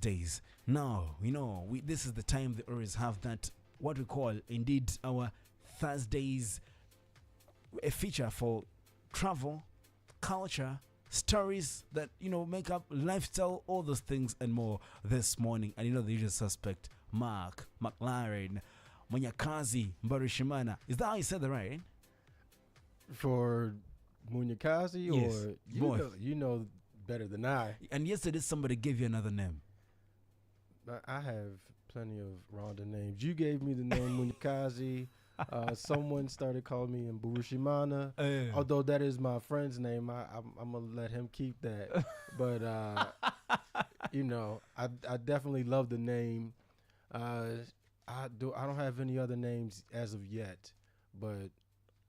days. Now, this is the time they always have that, what we call, indeed, our Thursdays, a feature for travel, culture, stories that, make up lifestyle, all those things and more this morning. And the usual suspect, Mark McLaren, Munyakazi Mbarushimana. Is that how you said that right? For Munyakazi, yes. or you know better than I. And yesterday somebody gave you another name. I have plenty of Rhonda names. You gave me the name Munyakazi. Someone started calling me Mbarushimana. Although that is my friend's name, I'm gonna let him keep that. But I definitely love the name. I don't have any other names as of yet, but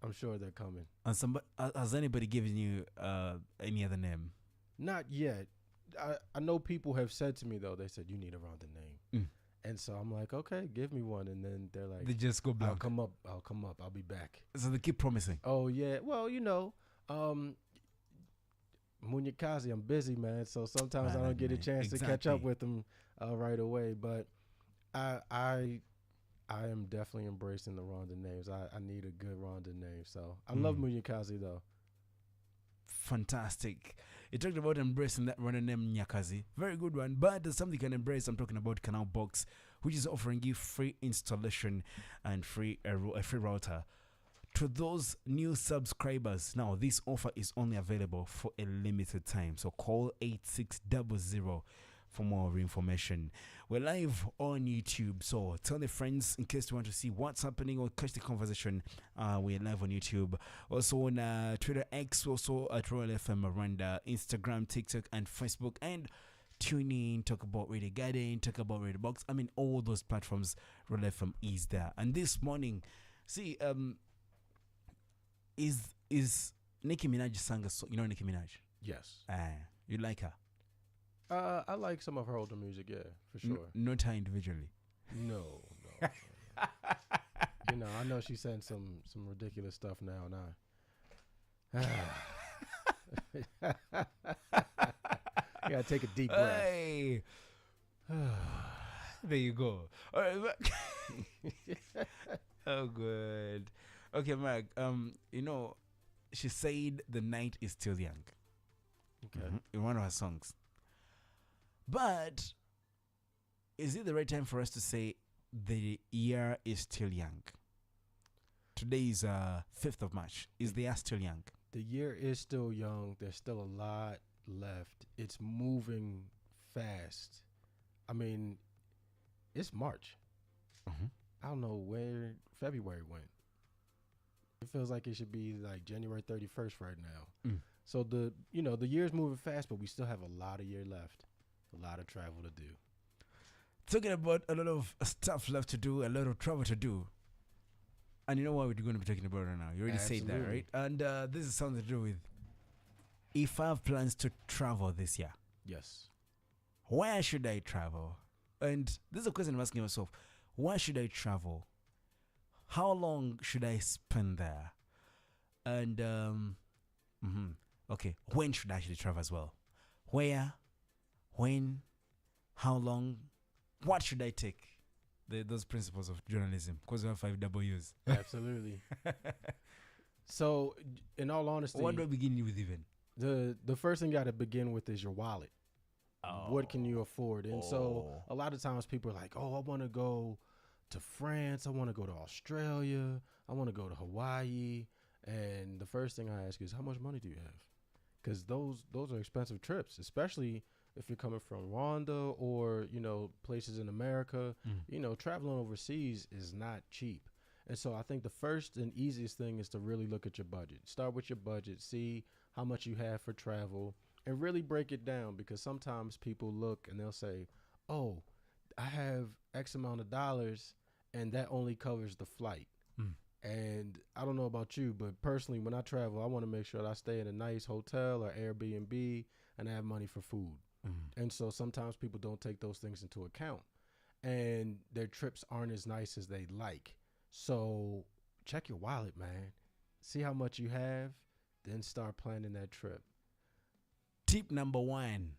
I'm sure they're coming. And has anybody given you any other name? Not yet. I know people have said to me though. They said you need a Rhonda name, and so I'm like, okay, give me one. And then they're like, they just go blank. I'll come up. I'll be back. So they keep promising. Oh yeah. Well, Munyakazi, I'm busy, man. So sometimes I don't get a chance to catch up with them right away. But I am definitely embracing the Rhonda names. I need a good Rhonda name. So I love Munyakazi though. Fantastic. You talked about embracing that Rhonda name Nyakazi. Very good one. But there's something you can embrace. I'm talking about Canal Box, which is offering you free installation and a free router to those new subscribers. Now, this offer is only available for a limited time. So call 8600 for more information. We're live on YouTube, so tell your friends in case you want to see what's happening or catch the conversation. We're live on YouTube, also on Twitter, X, also at Royal FM Miranda, Instagram, TikTok, and Facebook, and tune in, talk about Radio Garden, talk about Radio Box. I mean, all those platforms, Royal FM is there. And this morning, see, is Nicki Minaj sang a song? You know Nicki Minaj? Yes. You like her? I like some of her older music, yeah, for sure. Not her individually. No. I know she said some ridiculous stuff now, and you gotta take a deep breath. Hey. There you go. All right. Oh, good. Okay, Mark. She said the night is still young. Okay. In one of her songs. But is it the right time for us to say the year is still young? Today is 5th of March. Is the year still young? The year is still young. There's still a lot left. It's moving fast. I mean, it's March. I don't know where February went. It feels like it should be like January 31st right now. So the year's moving fast, but we still have a lot of year left. A lot of travel to do. Talking about a lot of stuff left to do, a lot of travel to do. And you know what we're going to be talking about right now? You already said that, right? And this is something to do with if I have plans to travel this year. Yes. Where should I travel? And this is a question I'm asking myself. Where should I travel? How long should I spend there? And, okay, when should I actually travel as well? Where? When, how long, what should I take? Those principles of journalism, because we have 5 W's. Absolutely. So, in all honesty, what do I begin with even? The first thing you got to begin with is your wallet. What can you afford? And so, a lot of times people are like, I want to go to France. I want to go to Australia. I want to go to Hawaii. And the first thing I ask is, how much money do you have? Because those are expensive trips, especially if you're coming from Rwanda or, places in America. Traveling overseas is not cheap. And so I think the first and easiest thing is to really look at your budget. Start with your budget, see how much you have for travel, and really break it down, because sometimes people look and they'll say, I have X amount of dollars and that only covers the flight. And I don't know about you, but personally, when I travel, I want to make sure that I stay in a nice hotel or Airbnb and I have money for food. And so sometimes people don't take those things into account, and their trips aren't as nice as they like. So check your wallet, man. See how much you have, then start planning that trip. Tip number 1,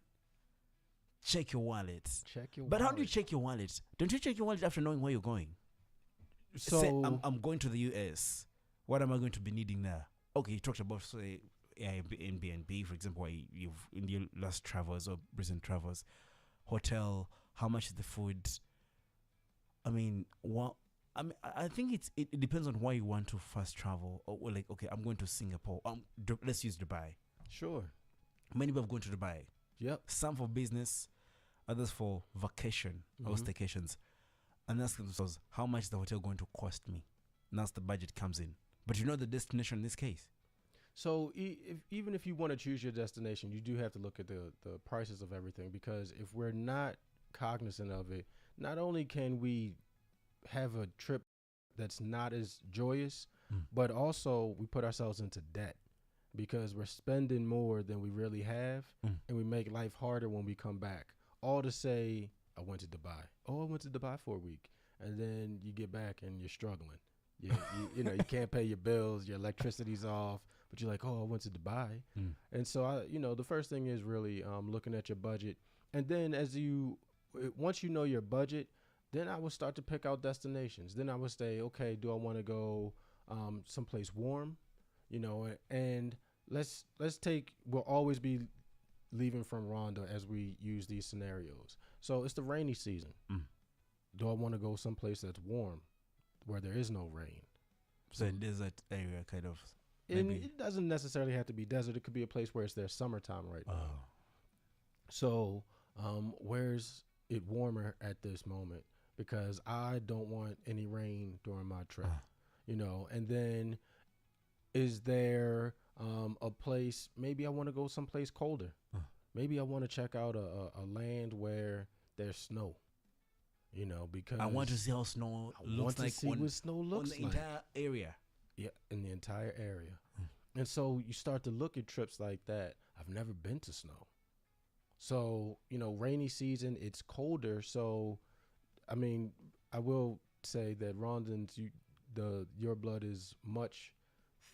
check your wallet. Check your But wallet. how do you check your wallet? Don't you check your wallet after knowing where you're going? So Say, I'm going to the US. What am I going to be needing there? Okay, you talked about, say, Airbnb, for example, you've in your last travels or recent travels, hotel, how much is the food? I mean, what? I think it depends on why you want to first travel. Or like, okay, I'm going to Singapore. Let's use Dubai. sure. Many people are going to Dubai. Yep. Some for business, others for vacation or Mhm. staycations. And that's themselves, how much is the hotel going to cost me? And that's the budget comes in. But you know the destination in this case. So even if you want to choose your destination, you do have to look at the prices of everything, because if we're not cognizant of it, not only can we have a trip that's not as joyous, but also we put ourselves into debt because we're spending more than we really have, and we make life harder when we come back. All to say, I went to Dubai. Oh, I went to Dubai for a week. And then you get back and you're struggling. You know, you can't pay your bills, your electricity's off, but you're like, oh, I went to Dubai. And so, the first thing is really looking at your budget. And then once you know your budget, then I would start to pick out destinations. Then I would say, okay, do I want to go someplace warm? And we'll always be leaving from Rwanda as we use these scenarios. So it's the rainy season. Do I want to go someplace that's warm where there is no rain? So a desert area kind of. And maybe. it doesn't necessarily have to be desert. It could be a place where it's their summertime right now. Oh. So where's it warmer at this moment? Because I don't want any rain during my trip, and then is there a place, maybe I want to go someplace colder. Maybe I want to check out a land where there's snow, because I want to see how snow looks like what snow looks on the like. entire area. Yeah, in the entire area. And so you start to look at trips like that. I've never been to snow. So, rainy season, it's colder. So, I mean, I will say that Rwandans, your blood is much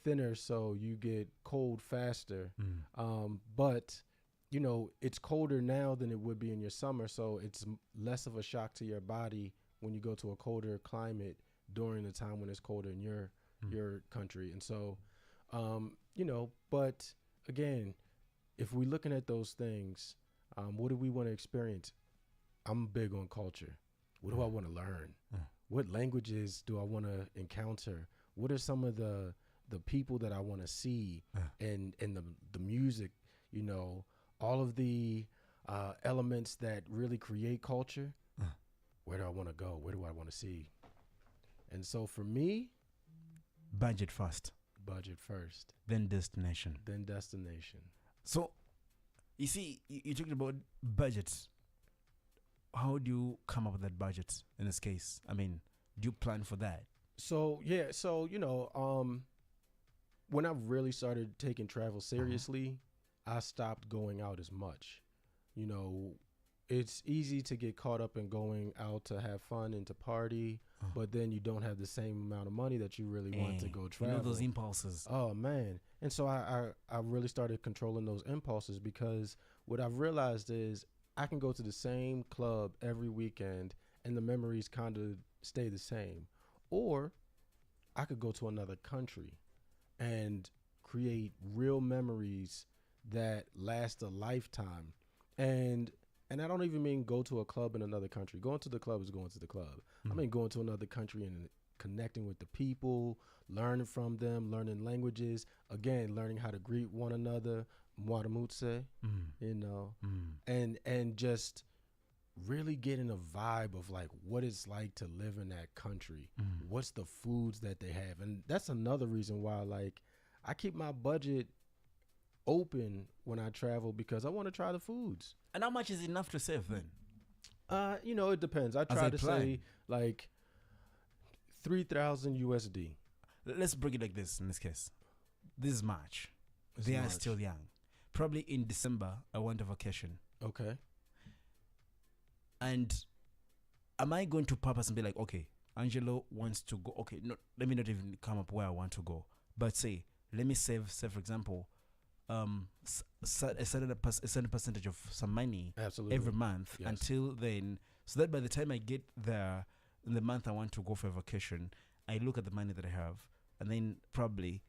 thinner, so you get cold faster. But, it's colder now than it would be in your summer. So it's less of a shock to your body when you go to a colder climate during the time when it's colder in your country. And so, but again, if we're looking at those things, what do we want to experience? I'm big on culture. What do I want to learn? What languages do I want to encounter? What are some of the people that I want to see, and the music, all of the elements that really create culture? Where do I want to go? Where do I want to see? And so for me, budget first, then destination. So, you see, you talked about budgets. How do you come up with that budget in this case? I mean, do you plan for that? So, yeah. So, when I really started taking travel seriously, I stopped going out as much. It's easy to get caught up in going out to have fun and to party, but then you don't have the same amount of money that you really want to go travel. Those impulses. Oh, man. And so I really started controlling those impulses, because what I've realized is I can go to the same club every weekend and the memories kind of stay the same. Or I could go to another country and create real memories that last a lifetime. And I don't even mean go to a club in another country. Going to the club is going to the club. I mean going to another country and connecting with the people, learning from them, learning languages, again, learning how to greet one another, mwaramutse, and just really getting a vibe of like what it's like to live in that country. What's the foods that they have? And that's another reason why, like, I keep my budget open when I travel, because I want to try the foods. And how much is enough to save then? It depends. I try to say like 3,000 USD. Let's break it like this in this case. This is March. They are still young. Probably in December, I want a vacation. Okay. And am I going to purpose and be like, okay, Angelo wants to go. Okay, no, let me not even come up where I want to go. But say, let me save, for example, a certain percentage of some money Absolutely. every month Yes. until then, so that by the time I get there in the month I want to go for a vacation, I look at the money that I have, and then probably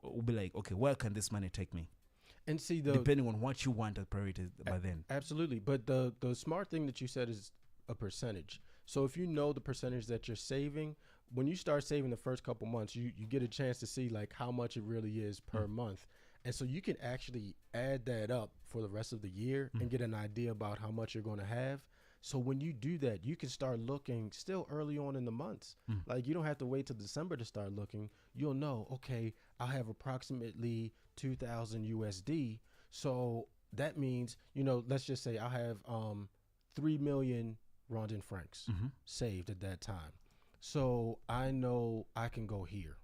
will be like, okay, where can this money take me? And see, Depending on what you want as priority by then. absolutely. But the smart thing that you said is a percentage. So if you know the percentage that you're saving, when you start saving the first couple months, you get a chance to see like how much it really is per month. And so you can actually add that up for the rest of the year and get an idea about how much you're going to have. So when you do that, you can start looking still early on in the months. Like you don't have to wait till December to start looking. You'll know, okay, I'll have approximately 2,000 USD. So that means, let's just say I have 3 million Rwandan francs saved at that time. So I know I can go here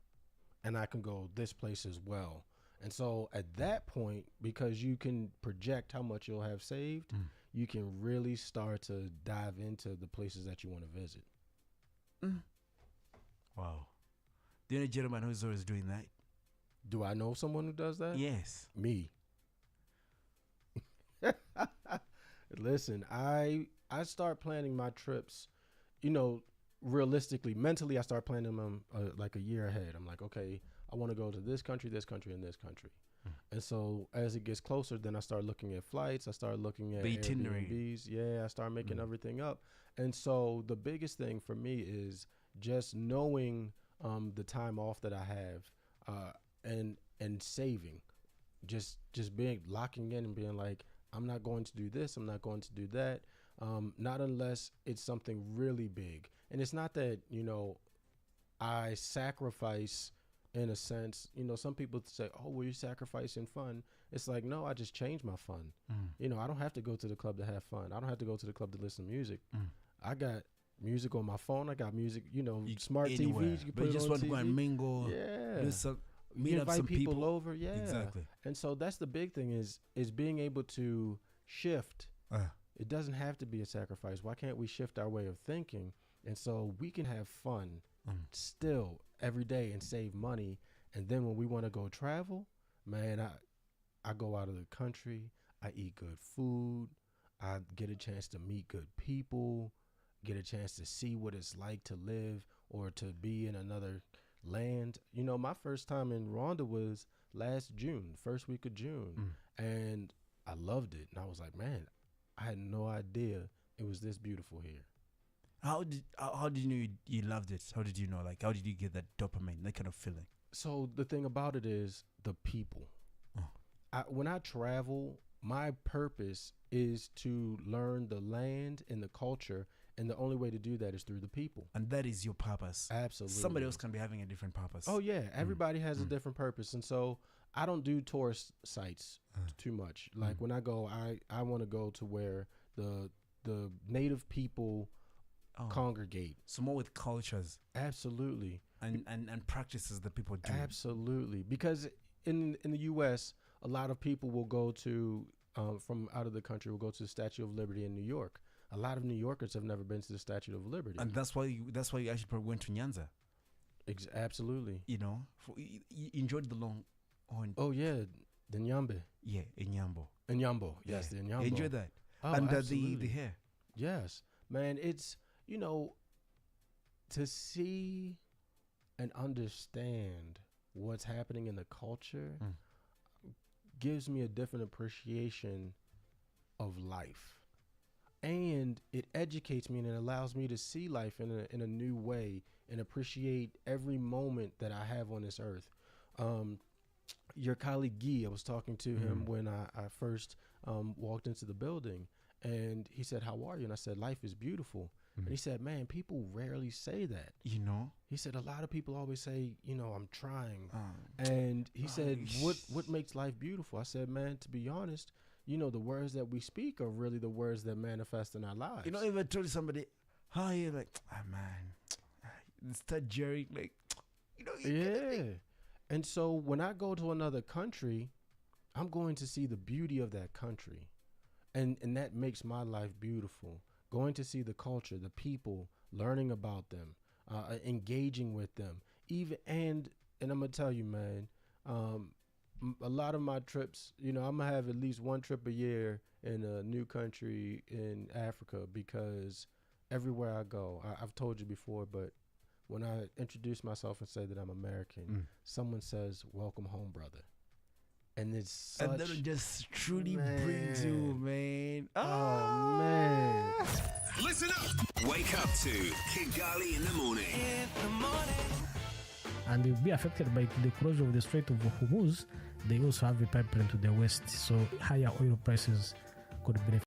and I can go this place as well. And so at that point, because you can project how much you'll have saved, you can really start to dive into the places that you want to visit. Wow. Do you know a gentleman who's always doing that? Do I know someone who does that? Yes. Me. Listen, I start planning my trips, realistically, mentally, I start planning them like a year ahead. I'm like, okay, I want to go to this country, and this country. And so as it gets closer, then I start looking at flights. I start looking at the itinerary. Airbnbs. Yeah, I start making everything up. And so the biggest thing for me is just knowing the time off that I have and saving. Just locking in and being like, I'm not going to do this. I'm not going to do that. Not unless it's something really big. And it's not that, I sacrifice in a sense. Some people say, oh, well, you're sacrificing fun. It's like, no, I just changed my fun. I don't have to go to the club to have fun. I don't have to go to the club to listen to music. I got music on my phone. I got music, smart Anywhere. TVs. You can But put you it just on want TV. to go and mingle. Yeah. Do some, meet You up invite some people over. Yeah. Exactly. And so that's the big thing is being able to shift. It doesn't have to be a sacrifice. Why can't we shift our way of thinking? And so we can have fun still every day and save money. And then when we want to go travel, man, I go out of the country. I eat good food. I get a chance to meet good people, get a chance to see what it's like to live or to be in another land. My first time in Rwanda was last June, first week of June. And I loved it. And I was like, man, I had no idea it was this beautiful here. How did you know you loved it? How did you know? Like, how did you get that dopamine, that kind of feeling? So the thing about it is the people. When I travel, my purpose is to learn the land and the culture. And the only way to do that is through the people. And that is your purpose. Absolutely. Somebody else can be having a different purpose. Oh, yeah. Everybody has a different purpose. And so I don't do tourist sites too much. Like when I go, I want to go to where the native people congregate. So more with cultures. Absolutely. And practices that people do. Absolutely. Because in the U.S., a lot of people will go to, from out of the country, will go to the Statue of Liberty in New York. A lot of New Yorkers have never been to the Statue of Liberty. And that's why you actually probably went to Nyanza. Absolutely. You enjoyed the long horn. Oh, yeah. The Nyambe. Yeah, Inyambo. Inyambo. Yes, the Inyambo. Enjoy that. Oh, and absolutely. the hair. Yes. Man, it's, to see and understand what's happening in the culture gives me a different appreciation of life. And it educates me and it allows me to see life in a new way and appreciate every moment that I have on this earth. Your colleague Guy, I was talking to him when I first walked into the building, and he said, "How are you?" And I said, "Life is beautiful." And he said, "Man, people rarely say that." He said, "A lot of people always say, I'm trying." And he said, "What makes life beautiful?" I said, "Man, to be honest, the words that we speak are really the words that manifest in our lives." If I told somebody, how are you? Like, man, start Jerry, like, Yeah. And so when I go to another country, I'm going to see the beauty of that country. And that makes my life beautiful. Going to see the culture, the people, learning about them, engaging with them. And I'm going to tell you, man, a lot of my trips, you know, I'm gonna have at least one trip a year in a new country in Africa because everywhere I go, I've told you before, but when I introduce myself and say that I'm American, someone says, "Welcome home, brother," and it's such, and that just truly brings you, man. Oh man! Listen up! Wake up to Kigali in the morning. And they'll be affected by the closure of the Strait of Hormuz. They also have a pipeline to the west, so higher oil prices could benefit.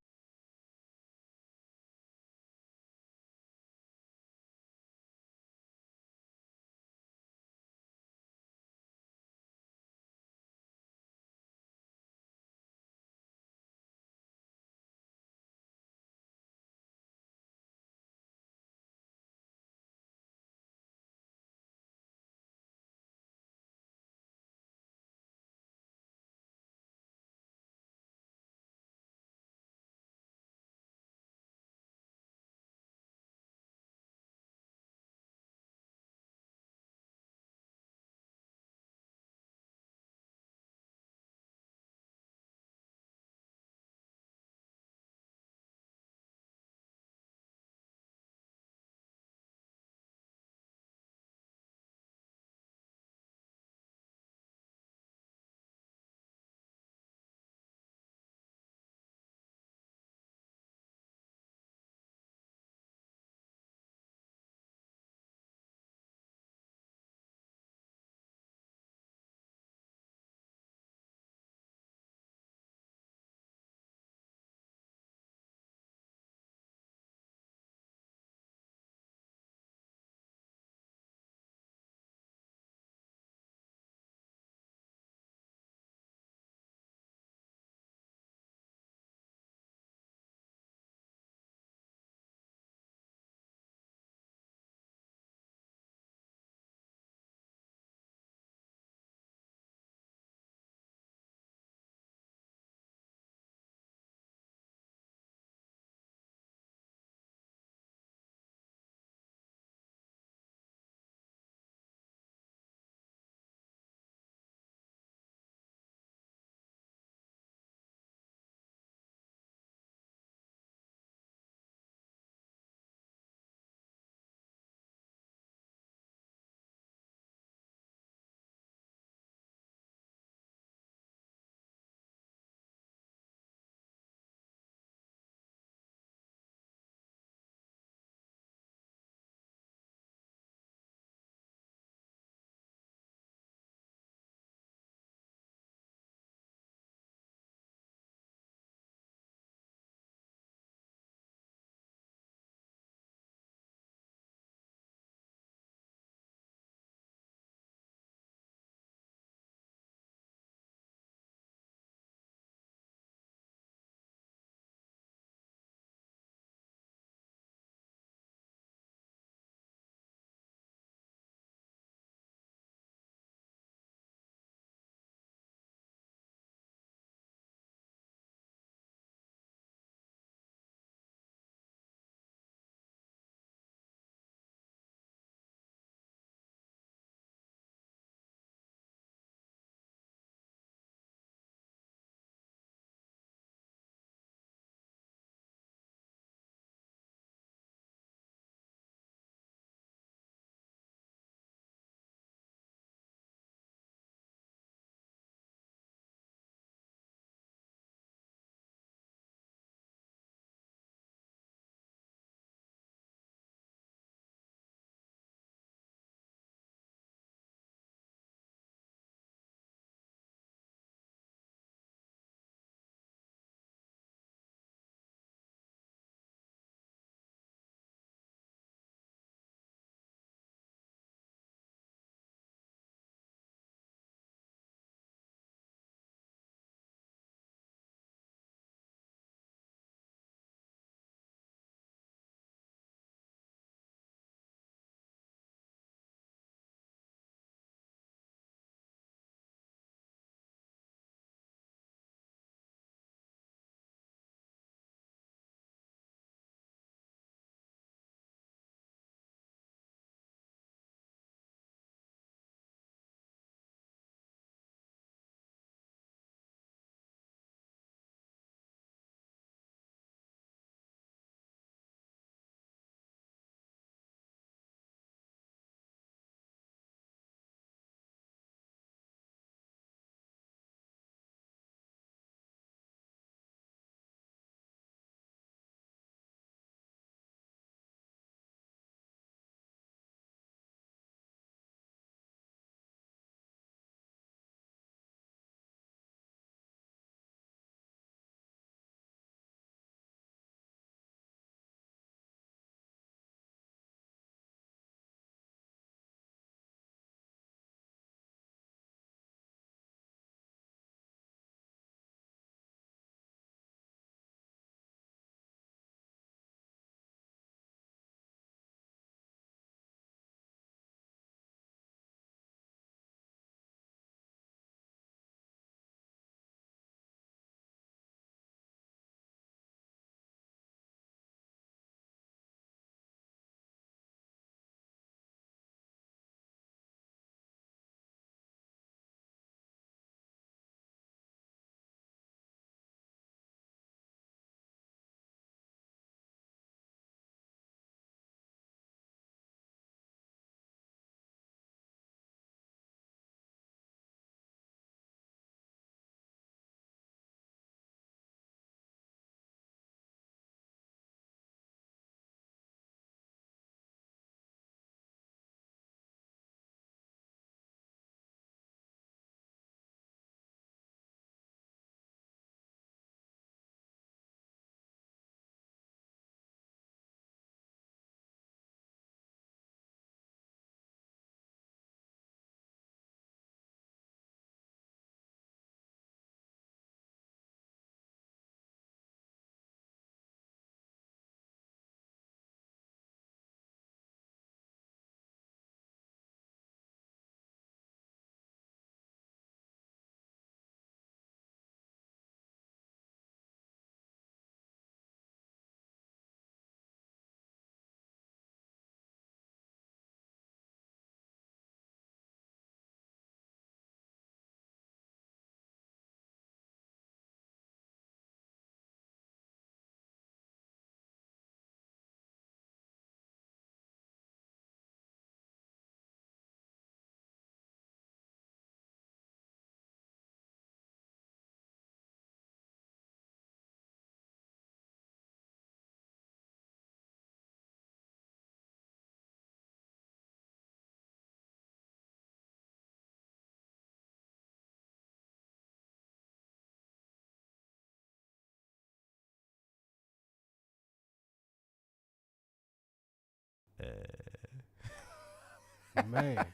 Man.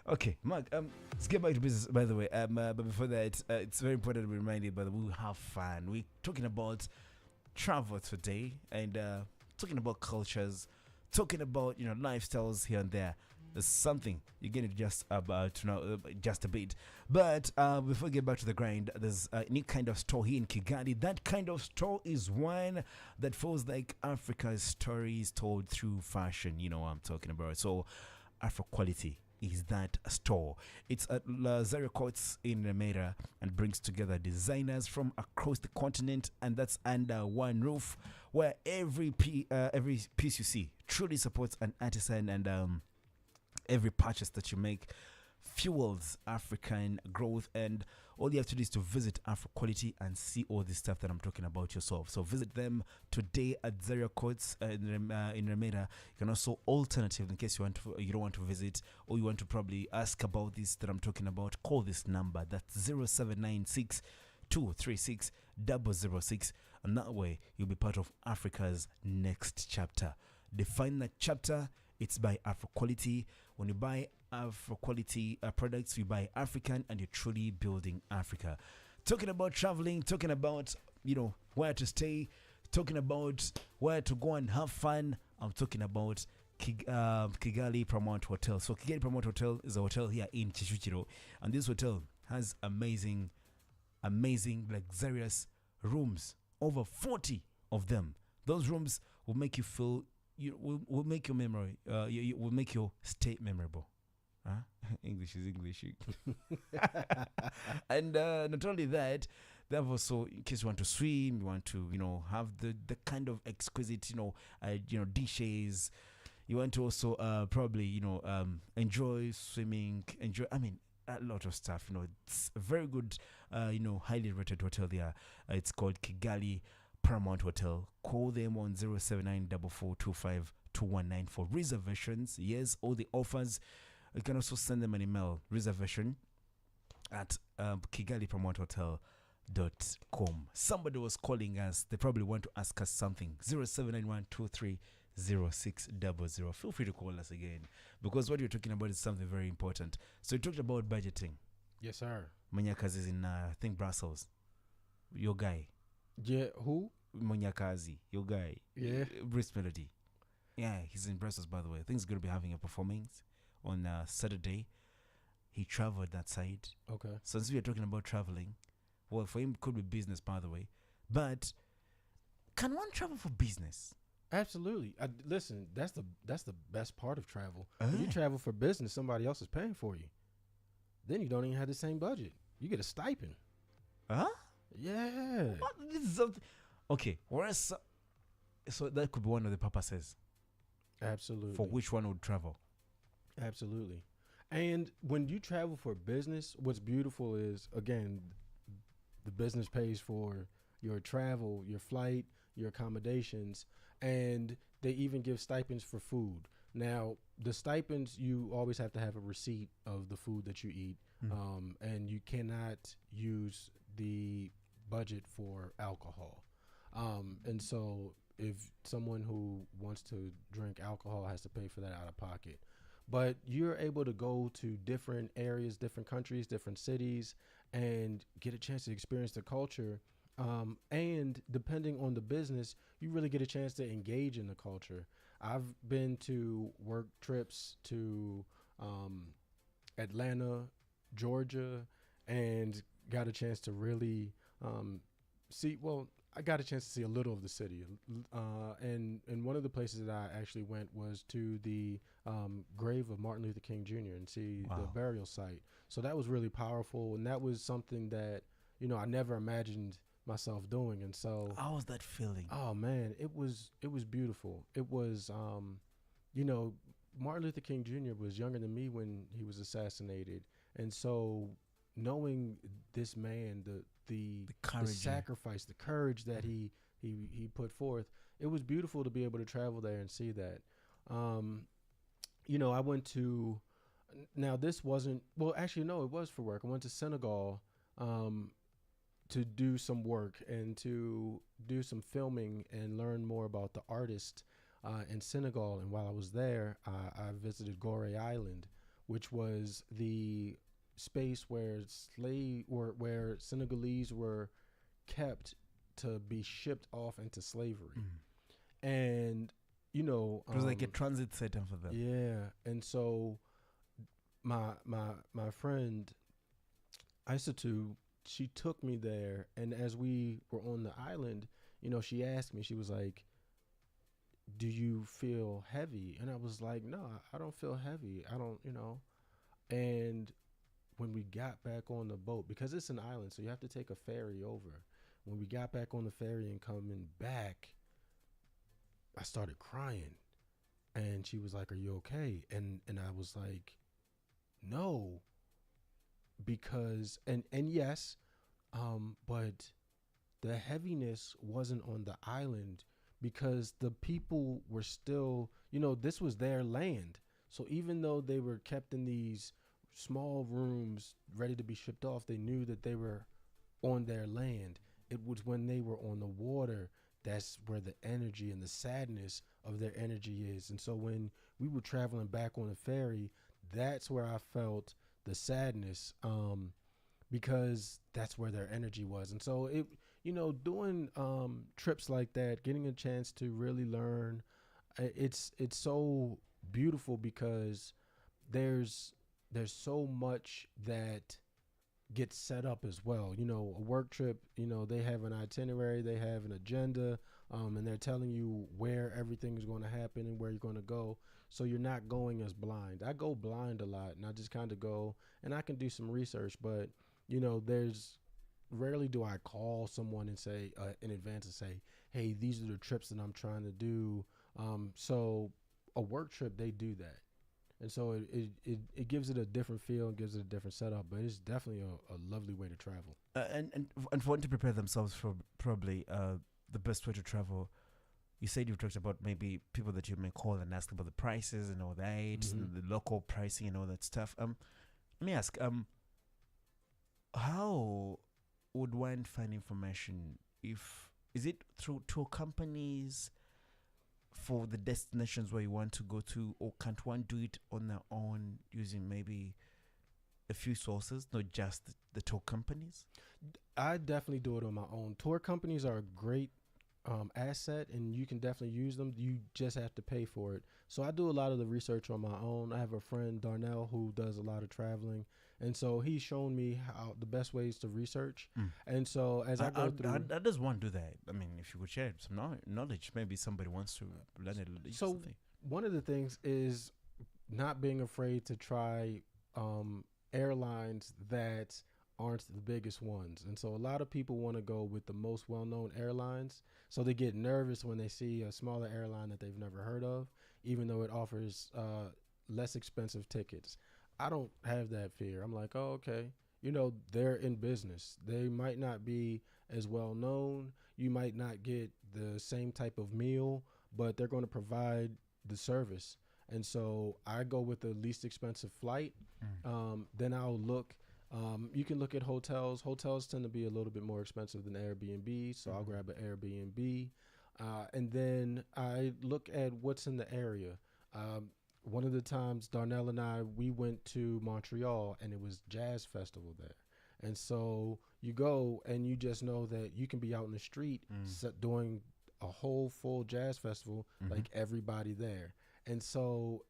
Okay, Mark. Let's get back to business. By the way, but before that, it's very important to be reminded. But we'll have fun. We're talking about travel today, and talking about cultures, talking about lifestyles here and there. There's something you're getting just about to know just a bit. But before we get back to the grind, there's a new kind of store here in Kigali. That kind of store is one that feels like Africa's story is told through fashion. You know what I'm talking about. So Afro Quality is that store. It's at Zaria Courts in Remera and brings together designers from across the continent, and that's under one roof, where every piece you see truly supports an artisan, and every purchase that you make fuels African growth. And all you have to do is to visit Afro Quality and see all the stuff that I'm talking about yourself. So visit them today at Zaria Courts in Remera. You can also, alternative, in case you don't want to visit, or you want to probably ask about this that I'm talking about, call this number. That's 0796 236 006, and that way you'll be part of Africa's next chapter. Define that chapter. It's by Afro Quality. When you buy Afro Quality products, you buy African, and you're truly building Africa. Talking about traveling, talking about where to stay, talking about where to go and have fun. I'm talking about Kigali Paramount Hotel. So Kigali Paramount Hotel is a hotel here in Kicukiro, and this hotel has amazing, luxurious rooms, over 40 of them. Those rooms will make you feel. Will make your memory. Will make your stay memorable. English is English. And not only that, they have also, in case you want to swim, you want to have the kind of exquisite dishes. You want to also probably enjoy swimming. A lot of stuff. It's a very good highly rated hotel there. It's called Kigali Paramount Hotel. Call them on 07944252119 for reservations. Yes, all the offers. You can also send them an email, reservation at KigaliParamountHotel.com. Somebody was calling us. They probably want to ask us something. 0791230600. Feel free to call us again, because what you're talking about is something very important. So you talked about budgeting. Yes, sir. Manyakazi is in I think Brussels. Your guy. Yeah, who? Monyakazi, your guy. Yeah. Brice Melody. Yeah, he's in Brussels, by the way. I think he's going to be having a performance on Saturday. He traveled that side. Okay. So since we are talking about traveling, well, for him it could be business, by the way. But can one travel for business? Absolutely. Listen, that's the best part of travel. When you travel for business, somebody else is paying for you. Then you don't even have the same budget. You get a stipend. Huh? Yeah. What? This is something. Okay. Whereas, so that could be one of the purposes. Absolutely. For which one would travel? Absolutely. And when you travel for business, what's beautiful is, again, the business pays for your travel, your flight, your accommodations, and they even give stipends for food. Now, the stipends, you always have to have a receipt of the food that you eat, and you cannot use the budget for alcohol. And so if someone who wants to drink alcohol has to pay for that out of pocket. But you're able to go to different areas, different countries, different cities, and get a chance to experience the culture. And depending on the business, you really get a chance to engage in the culture. I've been to work trips to Atlanta, Georgia, and got a chance to really I got a chance to see a little of the city. And one of the places that I actually went was to the grave of Martin Luther King Jr. and see the burial site. So that was really powerful. And that was something that, I never imagined myself doing. And so how was that feeling? Oh man, it was beautiful. It was, Martin Luther King Jr. was younger than me when he was assassinated. And so knowing this man, the courage, the sacrifice, the courage that he put forth, it was beautiful to be able to travel there and see that. I went to, now this wasn't, well, actually, no, it was for work. I went to Senegal to do some work and to do some filming and learn more about the artist in Senegal, and while I was there, I visited Gore Island, which was the space where where Senegalese were kept to be shipped off into slavery. And it was like a transit center for them. Yeah. And so my friend Isatu, she took me there, and as we were on the island, she asked me, she was like, do you feel heavy? And I was like, no, I don't feel heavy. I don't, and when we got back on the boat, because it's an island, so you have to take a ferry over. When we got back on the ferry and coming back, I started crying, and she was like, are you okay? And I was like, no, because, and yes, but the heaviness wasn't on the island, because the people were still, this was their land. So even though they were kept in these small rooms ready to be shipped off, they knew that they were on their land. It was when they were on the water, that's where the energy and the sadness of their energy is. And so when we were traveling back on the ferry, that's where I felt the sadness, because that's where their energy was. And so it, doing trips like that, getting a chance to really learn, it's so beautiful, because there's so much that gets set up as well. A work trip, they have an itinerary, they have an agenda, and they're telling you where everything is going to happen and where you're going to go. So you're not going as blind. I go blind a lot, and I just kind of go, and I can do some research, but there's rarely do I call someone and say in advance and say, hey, these are the trips that I'm trying to do. So a work trip, they do that. And so it gives it a different feel and gives it a different setup, but it's definitely a lovely way to travel. And for one to prepare themselves for probably the best way to travel, you said you've talked about maybe people that you may call and ask about the prices and all that, and the local pricing and all that stuff. Let me ask, how would one find information? Is it through tour companies for the destinations where you want to go to, or can't one do it on their own using maybe a few sources, not just the tour companies? I definitely do it on my own. Tour companies are a great asset, and you can definitely use them. You just have to pay for it. So I do a lot of the research on my own. I have a friend, Darnell, who does a lot of traveling, and so he's shown me how the best ways to research. And so as I go through, how does one do that? I mean, if you could share some knowledge, maybe somebody wants to learn it. So one of the things is not being afraid to try airlines that aren't the biggest ones. And so a lot of people want to go with the most well-known airlines. So they get nervous when they see a smaller airline that they've never heard of, even though it offers less expensive tickets. I don't have that fear. I'm like, oh, okay. They're in business. They might not be as well known. You might not get the same type of meal, but they're going to provide the service. And so I go with the least expensive flight. Then I'll look. You can look at hotels. Hotels tend to be a little bit more expensive than Airbnb, so I'll grab an Airbnb. And then I look at what's in the area. One of the times, Darnell and I, we went to Montreal, and it was Jazz Festival there. And so you go, and you just know that you can be out in the street doing a whole full jazz festival, like everybody there. And so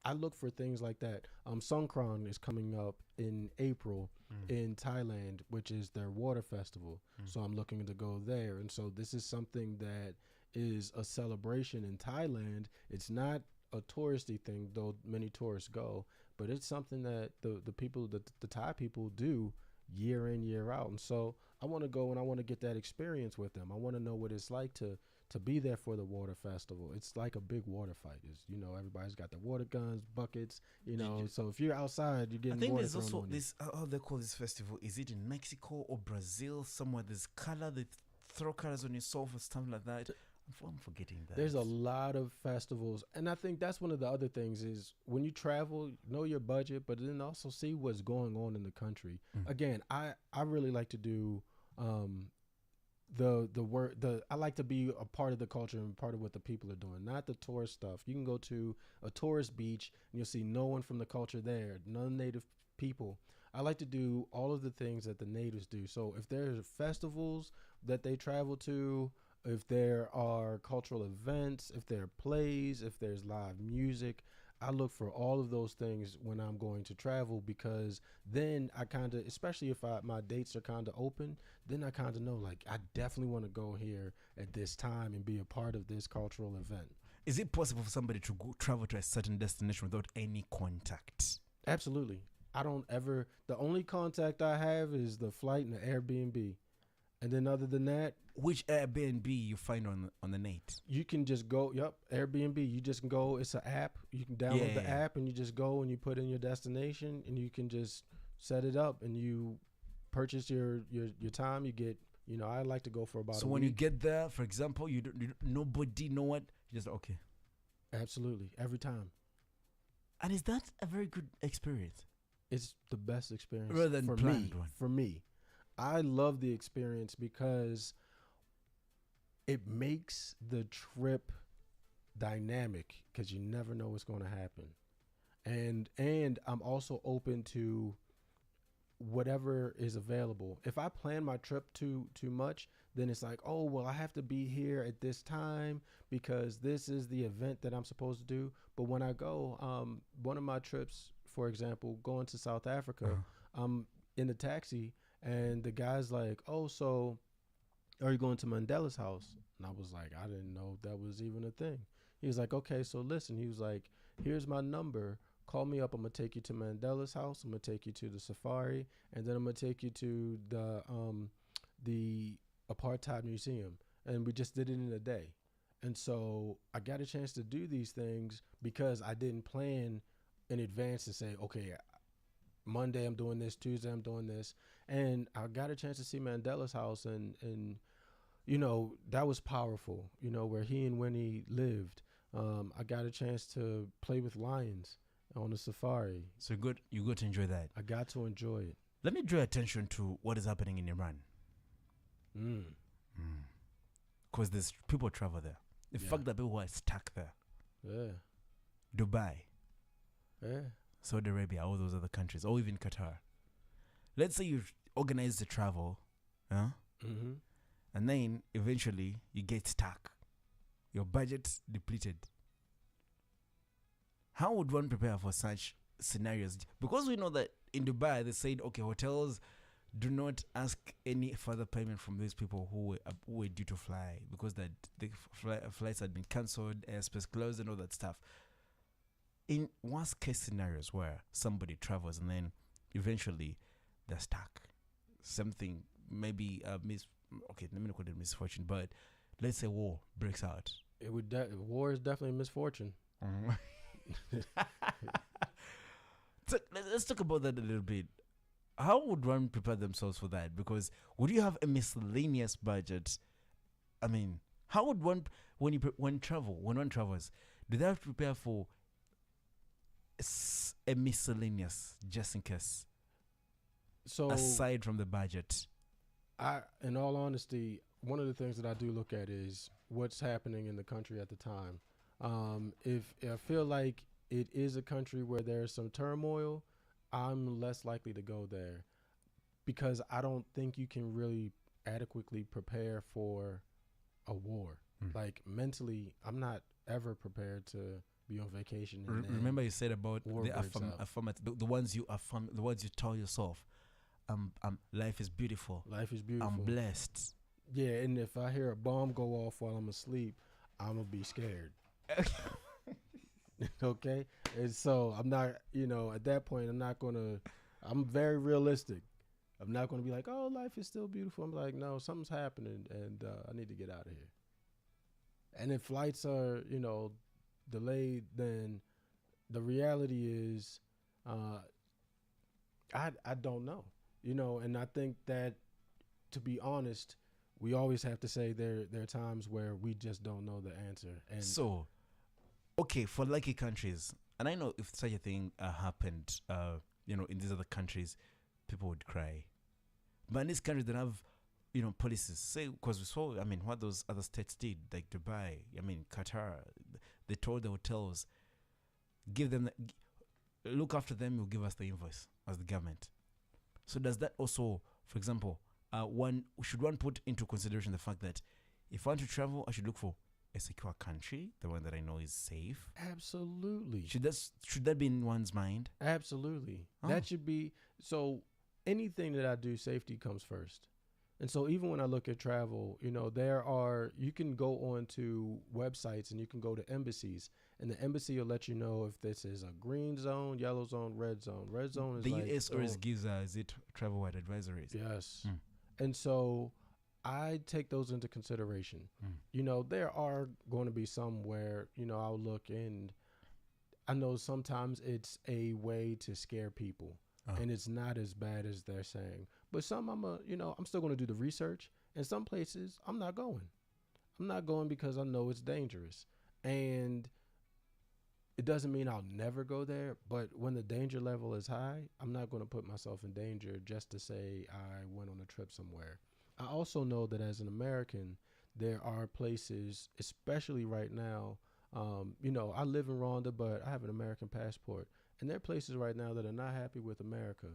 I look for things like that. Songkran is coming up in April in Thailand, which is their water festival. So I'm looking to go there. And so this is something that is a celebration in Thailand. It's not a touristy thing, though many tourists go, but it's something that the people, the Thai people do year in, year out. And so I want to go and I want to get that experience with them. I want to know what it's like to be there for the water festival. It's like a big water fight. It's, everybody's got the water guns, buckets, so if you're outside, you're getting water. I think there's also this, how they call this festival. Is it in Mexico or Brazil? Somewhere there's color, they throw colors on yourself or something like that. I'm forgetting that. There's a lot of festivals. And I think that's one of the other things is when you travel, know your budget, but then also see what's going on in the country. Again, I really like to do I like to be a part of the culture and part of what the people are doing, not the tourist stuff. You can go to a tourist beach and you'll see no one from the culture there, none native people. I like to do all of the things that the natives do. So if there's festivals that they travel to, if there are cultural events, if there are plays, if there's live music, I look for all of those things when I'm going to travel, because then I kind of, especially if my dates are kind of open, then I kind of know, like, I definitely want to go here at this time and be a part of this cultural event. Is it possible for somebody to travel to a certain destination without any contact? Absolutely. The only contact I have is the flight and the Airbnb. And then other than that, which Airbnb you find on the net? You can just go, Airbnb. You just can go, it's an app. You can download the app and you just go and you put in your destination and you can just set it up and you purchase your time. You get, I like to go for about so a when week. you get there, for example, nobody know what, just okay. Absolutely. Every time. And is that a very good experience? It's the best experience rather than for planned me. one. For me. I love the experience because it makes the trip dynamic, because you never know what's going to happen. And I'm also open to whatever is available. If I plan my trip too much, then it's like, oh, well, I have to be here at this time because this is the event that I'm supposed to do. But when I go, one of my trips, for example, going to South Africa, I'm in the taxi and the guy's like, oh, so are you going to Mandela's house? And I was like, I didn't know that was even a thing. He was like, okay, so listen. He was like, here's my number. Call me up. I'm going to take you to Mandela's house. I'm going to take you to the safari. And then I'm going to take you to the Apartheid Museum. And we just did it in a day. And so I got a chance to do these things because I didn't plan in advance to say, okay, Monday I'm doing this, Tuesday I'm doing this. And I got a chance to see Mandela's house and that was powerful, where he and Winnie lived. I got a chance to play with lions on the safari. So you got to enjoy that. I got to enjoy it. Let me draw attention to what is happening in Iran. Because there's people travel there. The fact that people are stuck there. Yeah. Dubai. Yeah. Saudi Arabia, all those other countries, or even Qatar. Let's say you organize the travel, and then eventually you get stuck. Your budget's depleted. How would one prepare for such scenarios? Because we know that in Dubai, they said, okay, hotels do not ask any further payment from these people who were due to fly because the flights had been cancelled, airspace closed, and all that stuff. In worst case scenarios where somebody travels and then eventually they're stuck, something maybe let me not call it misfortune, but let's say war breaks out. It would war is definitely a misfortune. So let's talk about that a little bit. How would one prepare themselves for that? Because would you have a miscellaneous budget? I mean, how would one when one travels, do they have to prepare for a miscellaneous just in case? So aside from the budget, in all honesty, one of the things that I do look at is what's happening in the country at the time. If I feel like it is a country where there's some turmoil, I'm less likely to go there because I don't think you can really adequately prepare for a war. Like mentally, I'm not ever prepared to be on vacation. Remember you said about the ones you affirm, the ones you tell yourself, life is beautiful. Life is beautiful. I'm blessed. Yeah, and if I hear a bomb go off while I'm asleep, I'm going to be scared. Okay? And so I'm not, at that point, I'm very realistic. I'm not going to be like, oh, life is still beautiful. I'm like, no, something's happening and I need to get out of here. And if flights are, delayed, then the reality is I don't know, and I think that, to be honest, we always have to say there are times where we just don't know the answer. And so, okay, for lucky countries, and I know if such a thing happened, in these other countries, people would cry. But in these countries that have, policies. Say, because we saw, I mean, what those other states did, like Dubai, I mean, Qatar, they told the hotels, give them, look after them, you'll give us the invoice as the government. So does that also, for example, should one put into consideration the fact that if I want to travel, I should look for a secure country, the one that I know is safe? Absolutely. Should that be in one's mind? Absolutely. Oh. That should be. So anything that I do, safety comes first. And so even when I look at travel, you can go onto websites and you can go to embassies, and the embassy will let you know if this is a green zone, yellow zone, red zone. Red zone is the like, US always gives is it travel-wide advisories? Yes. Mm. And so I take those into consideration. There are going to be some where, I'll look, and I know sometimes it's a way to scare people. And it's not as bad as they're saying. But some I'm still going to do the research. And some places I'm not going. I'm not going because I know it's dangerous. And it doesn't mean I'll never go there. But when the danger level is high, I'm not going to put myself in danger just to say I went on a trip somewhere. I also know that as an American, there are places, especially right now, I live in Rwanda, but I have an American passport. And there are places right now that are not happy with America.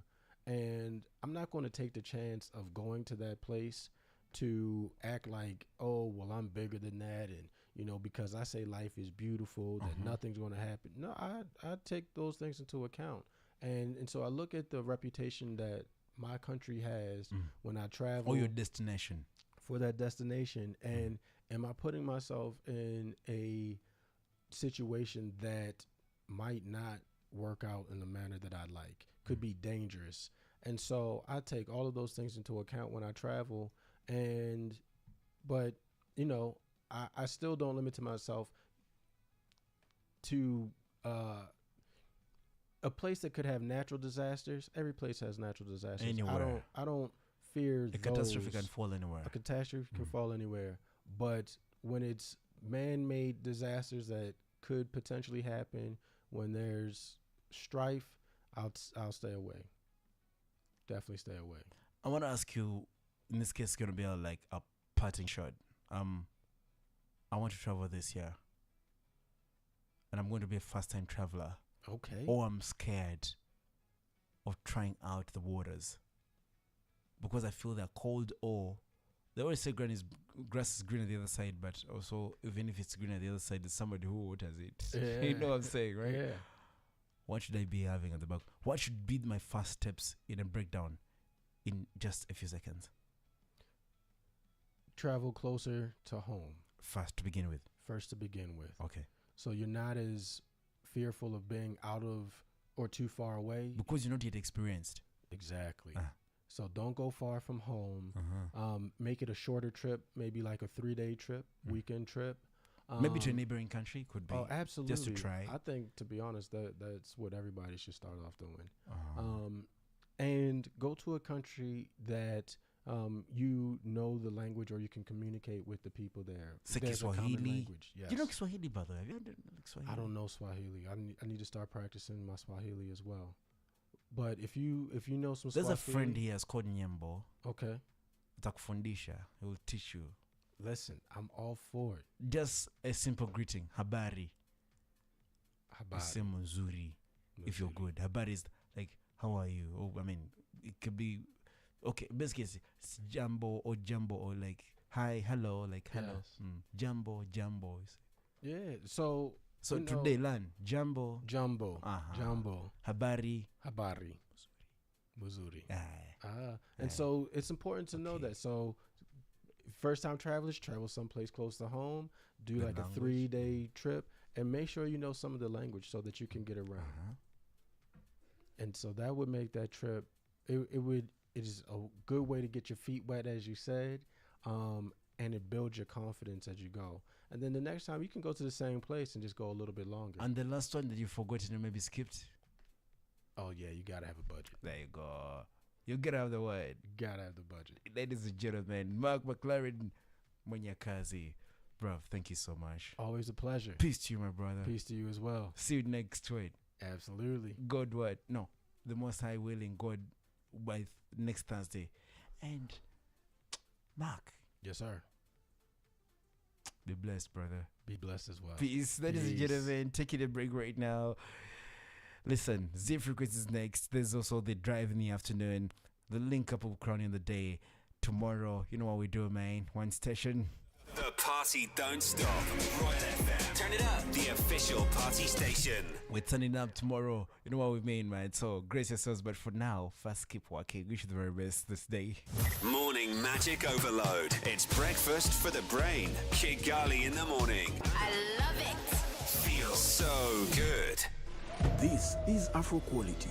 And I'm not going to take the chance of going to that place to act like, oh, well, I'm bigger than that. And, because I say life is beautiful, that nothing's going to happen. No, I take those things into account. And so I look at the reputation that my country has when I travel. Or your destination. For that destination. And am I putting myself in a situation that might not work out in the manner that I like, could be dangerous? And so I take all of those things into account when I travel. But I still don't limit to myself to a place that could have natural disasters. Every place has natural disasters. Anywhere. I don't fear A catastrophe can fall anywhere. A catastrophe can fall anywhere. But when it's man-made disasters that could potentially happen, when there's strife, I'll stay away. Definitely stay away. I want to ask you, in this case, it's going to be like a parting shot. I want to travel this year, and I'm going to be a first-time traveler. Okay. Or I'm scared of trying out the waters because I feel they're cold, or they always say grass is green on the other side, but also even if it's green on the other side, there's somebody who waters it. Yeah. You know what I'm saying, right? Yeah. What should I be having at the back? What should be my first steps in a breakdown in just a few seconds? Travel closer to home. First to begin with. Okay. So you're not as fearful of being out of or too far away. Because you're not yet experienced. Exactly. So don't go far from home. Make it a shorter trip, maybe like a 3-day trip, weekend trip. Maybe to a neighboring country could be. Oh, absolutely. Just to try. I think, to be honest, that's what everybody should start off doing. And go to a country that you know the language, or you can communicate with the people there. There's a common language. Yes. Do you know Swahili, by the way? Have you heard Swahili? I don't know Swahili. I need to start practicing my Swahili as well. But if you know some There's Swahili, a friend here called Nyembo. Okay. Atakufundisha. He will teach you. Listen, I'm all for it. Just a simple greeting. Habari. Habari. Sema nzuri. If you're good. Habari is like, how are you? Oh, I mean, it could be, okay, basically it's jambo or like, hi, hello, like, hello. Yes. Jambo. Yeah. So today learn jambo. Jumbo. Habari. Muzuri. And so it's important to know that. So first time travelers, travel someplace close to home, do Good like language. a 3-day trip, and make sure you know some of the language so that you can get around. And so that would make that trip, it is a good way to get your feet wet, as you said, and it builds your confidence as you go. And then the next time you can go to the same place and just go a little bit longer. And the last one that you forgot and maybe skipped. Oh yeah, you gotta have a budget. There you go. You gotta have the word. You gotta have the budget. Ladies and gentlemen, Mark McLaren Munyakazi. Bro, thank you so much. Always a pleasure. Peace to you, my brother. Peace to you as well. See you next week. Absolutely. God what? No. The Most High willing, God by next Thursday. And Mark, Yes, sir. be blessed, brother. Be blessed as well. Peace. Ladies and Peace. gentlemen, taking a break right now. Listen, Z Frequency is next. There's also the drive in the afternoon. The link up of Crown in the day. Tomorrow, you know what we do, man. One station. The party don't stop. Royal FM. Turn it up. The official party station. We're turning up tomorrow. You know what we mean, man. So grace yourselves, but for now, first keep working. Wish you the very best this day. Morning magic overload. It's breakfast for the brain. Kigali in the morning. I love it. Feels so good. This is Afro Quality.